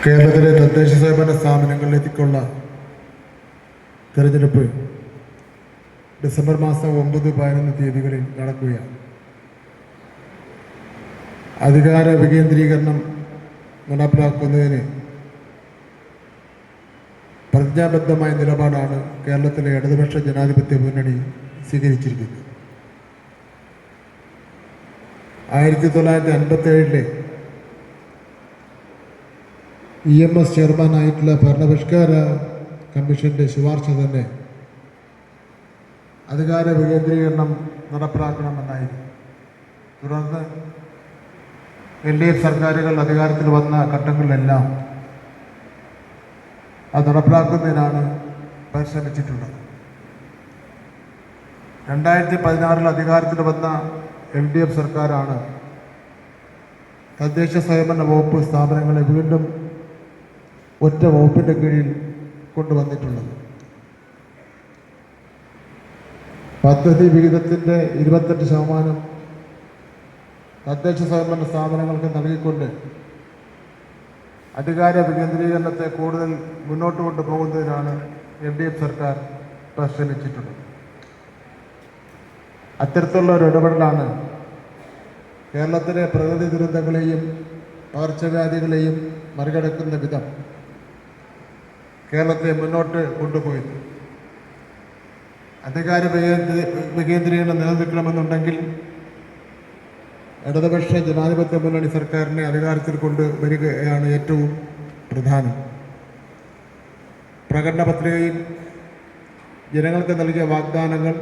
കേരളത്തിലെ തദ്ദേശ സ്വയംഭരണ സ്ഥാപനങ്ങളിലേക്കുള്ള തെരഞ്ഞെടുപ്പ് ഡിസംബർ മാസം 9, 11 തീയതികളിൽ നടക്കുകയാണ്. അധികാര വികേന്ദ്രീകരണം നടപ്പിലാക്കുന്നതിന് പ്രതിജ്ഞാബദ്ധമായ നിലപാടാണ് കേരളത്തിലെ ഇടതുപക്ഷ ജനാധിപത്യ മുന്നണി സ്വീകരിച്ചിരിക്കുന്നത്. 1957 EMS ചെയർമാനായിട്ടുള്ള ഭരണപരിഷ്കാര കമ്മീഷന്റെ ശുപാർശ തന്നെ അധികാര വികേന്ദ്രീകരണം നടപ്പിലാക്കണമെന്നായിരുന്നു. തുടർന്ന് LDF സർക്കാരുകൾ അധികാരത്തിൽ വന്ന ഘട്ടങ്ങളിലെല്ലാം അത് നടപ്പിലാക്കുന്നതിനാണ് പരിശ്രമിച്ചിട്ടുള്ളത്. 2016 അധികാരത്തിൽ വന്ന LDF സർക്കാരാണ് തദ്ദേശ സ്വയംഭരണ വകുപ്പ് സ്ഥാപനങ്ങളെ വീണ്ടും ഒറ്റ വകുപ്പിൻ്റെ കീഴിൽ കൊണ്ടുവന്നിട്ടുള്ളത്. പദ്ധതി വിഹിതത്തിൻ്റെ 28% തദ്ദേശ സ്വയംഭരണ സ്ഥാപനങ്ങൾക്ക് നൽകിക്കൊണ്ട് അധികാര വികേന്ദ്രീകരണത്തെ കൂടുതൽ മുന്നോട്ട് കൊണ്ടുപോകുന്നതിനാണ് LDF സർക്കാർ പരിശ്രമിച്ചിട്ടുള്ളത്. അത്തരത്തിലുള്ള ഒരു ഇടപെടലാണ് കേരളത്തിലെ പ്രകൃതി ദുരന്തങ്ങളെയും പകർച്ചവ്യാധികളെയും മറികടക്കുന്ന വിധം കേരളത്തെ മുന്നോട്ട് കൊണ്ടുപോയത്. അധികാര വികേന്ദ്രീകരണം നിലനിൽക്കണമെന്നുണ്ടെങ്കിൽ ഇടതുപക്ഷ ജനാധിപത്യ മുന്നണി സർക്കാരിനെ അധികാരത്തിൽ കൊണ്ടുവരികയാണ് ഏറ്റവും പ്രധാനം. പ്രകടന പത്രികയിൽ ജനങ്ങൾക്ക് നൽകിയ വാഗ്ദാനങ്ങൾ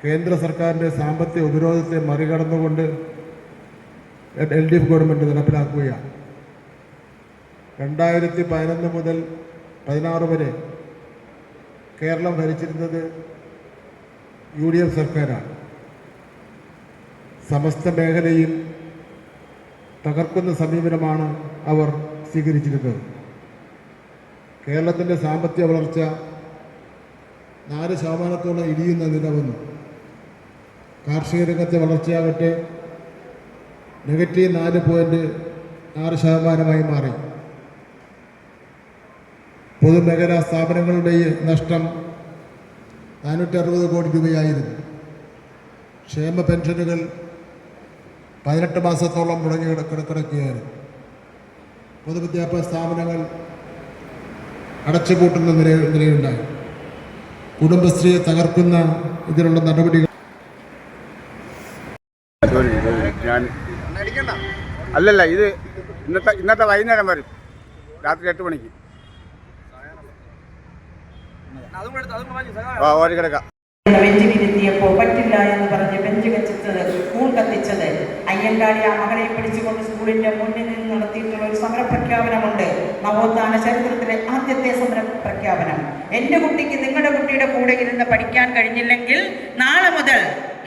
കേന്ദ്ര സർക്കാരിൻ്റെ സാമ്പത്തിക ഉപരോധത്തെ മറികടന്നുകൊണ്ട് LDF ഗവൺമെൻറ് നടപ്പിലാക്കുകയാണ്. 2011 മുതൽ 2016 വരെ കേരളം ഭരിച്ചിരുന്നത് UDF സർക്കാരാണ്. സമസ്ത മേഖലയും തകർക്കുന്ന സമീപനമാണ് അവർ സ്വീകരിച്ചിരുന്നത്. കേരളത്തിൻ്റെ സാമ്പത്തിക വളർച്ച 4% ഇടിയുന്ന നില വന്നു. കാർഷിക രംഗത്തെ വളർച്ചയാകട്ടെ -4.6% മാറി. പൊതുമേഖലാ സ്ഥാപനങ്ങളുടെ നഷ്ടം 460 കോടി രൂപയായിരുന്നു. ക്ഷേമ പെൻഷനുകൾ 18 മാസത്തോളം മുടങ്ങി കിടക്കുകയായിരുന്നു. പൊതുവിദ്യാഭ്യാസ സ്ഥാപനങ്ങൾ അടച്ചുപൂട്ടുന്ന നിലയുണ്ടായി. കുടുംബശ്രീയെ തകർക്കുന്ന ഇതിലുള്ള നടപടികൾ അല്ലല്ല, ഇത് ഇന്നത്തെ വൈകുന്നേരം വരും, രാത്രി 8 മണിക്ക്. കിടക്കാം. ബെഞ്ചിലിരുത്തിയപ്പോൾ പറ്റില്ല എന്ന് പറഞ്ഞ് ബെഞ്ച് കത്തിച്ചത്, സ്കൂൾ കത്തിച്ചത്, അയ്യങ്കാളി ആ മകളെ പിടിച്ചുകൊണ്ട് സ്കൂളിന്റെ മുന്നിൽ നിന്ന് നടത്തിയിട്ടുള്ള ഒരു സമരപ്രഖ്യാപനമുണ്ട്. നവോത്ഥാന ചരിത്രത്തിലെ ആദ്യത്തെ സമരപ്രഖ്യാപനം. എൻ്റെ കുട്ടിക്ക് നിങ്ങളുടെ കുട്ടിയുടെ കൂടെ ഇരുന്ന് പഠിക്കാൻ കഴിഞ്ഞില്ലെങ്കിൽ നാളെ മുതൽ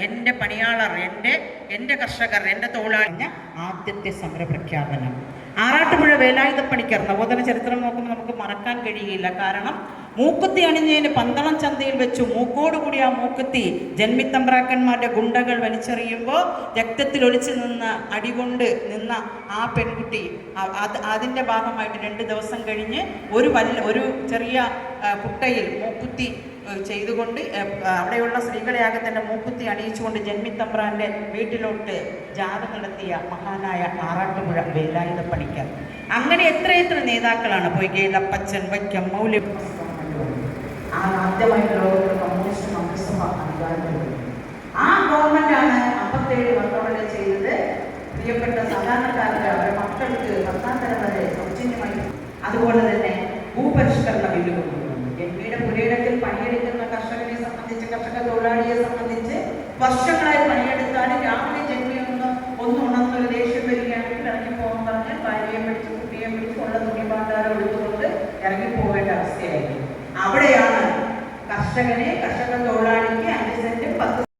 എൻ്റെ പണിയാളർ, എൻ്റെ കർഷകർ, എൻ്റെ തൊഴിലാളി. ആദ്യത്തെ സമരപ്രഖ്യാപനം ആറാട്ടുപുഴ വേലായുധപ്പണിക്കർ. നവോത്ഥാന ചരിത്രം നോക്കുമ്പോൾ നമുക്ക് മറക്കാൻ കഴിയില്ല. കാരണം മൂക്കുത്തി അണിഞ്ഞതിന് പന്തളം ചന്തയിൽ വെച്ചു മൂക്കോടുകൂടി ആ മൂക്കുത്തി ജന്മിത്തമ്പ്രാക്കന്മാരുടെ ഗുണ്ടകൾ വലിച്ചെറിയുമ്പോൾ രക്തത്തിൽ ഒലിച്ചു നിന്ന അടികൊണ്ട് നിന്ന ആ പെൺകുട്ടി അതിൻ്റെ ഭാഗമായിട്ട് 2 ദിവസം കഴിഞ്ഞ് ഒരു ചെറിയ കുട്ടയിൽ മൂക്കുത്തി ചെയ്തുകൊണ്ട് അവിടെയുള്ള സ്ത്രീകളെയാകെ തന്നെ മൂക്കുത്തി അണിയിച്ചുകൊണ്ട് ജന്മിത്തമ്പ്രാൻ്റെ വീട്ടിലോട്ട് ജാഥ നടത്തിയ മഹാനായ ആറാട്ടുപുഴ വേലായുധപ്പണിക്കർ. അങ്ങനെ എത്രയെത്ര നേതാക്കളാണ് പൊയ്കേലപ്പച്ചൻ, വൈക്കം, മൗലവി. ആദ്യമായിട്ട് ലോകത്തിൽ കമ്മ്യൂണിസ്റ്റ് മന്ത്രിസഭ അധികാരത്തിൽ. ആ ഗവൺമെന്റാണ് 57 വർഷങ്ങളിൽ ചെയ്തത്. പ്രിയപ്പെട്ട സാധാരണക്കാർക്ക്, അവരുടെ മക്കൾക്ക് 10ാം തരം വരെ സൗജന്യമായി. അതുപോലെ തന്നെ ഭൂപരിഷ്കരണ ബില്ല് കൊണ്ടുവന്നു. ഗംഭീര പുരയിടത്തിൽ പണിയെടുക്കുന്ന കർഷകരെ സംബന്ധിച്ച്, കർഷക തൊഴിലാളിയെ സംബന്ധിച്ച് വർഷങ്ങളായി പണിയെടുത്താലും രാവിലെ ജന്മിയൊന്ന് ഉണർന്നൊരു ദേഷ്യം വരികയാണെങ്കിൽ ഇറങ്ങിപ്പോകാൻ പറഞ്ഞാൽ ഭാര്യയെ പിടിച്ച് കുട്ടിയെ പിടിച്ച് ഉള്ള തുണിപാണ്ടാരം എടുത്തുകൊണ്ട് ഇറങ്ങിപ്പോകേണ്ട അവസ്ഥയായിരിക്കും. അവിടെയാണ് കർഷക തൊഴിലാളിക്ക് 5 സെന്റും 10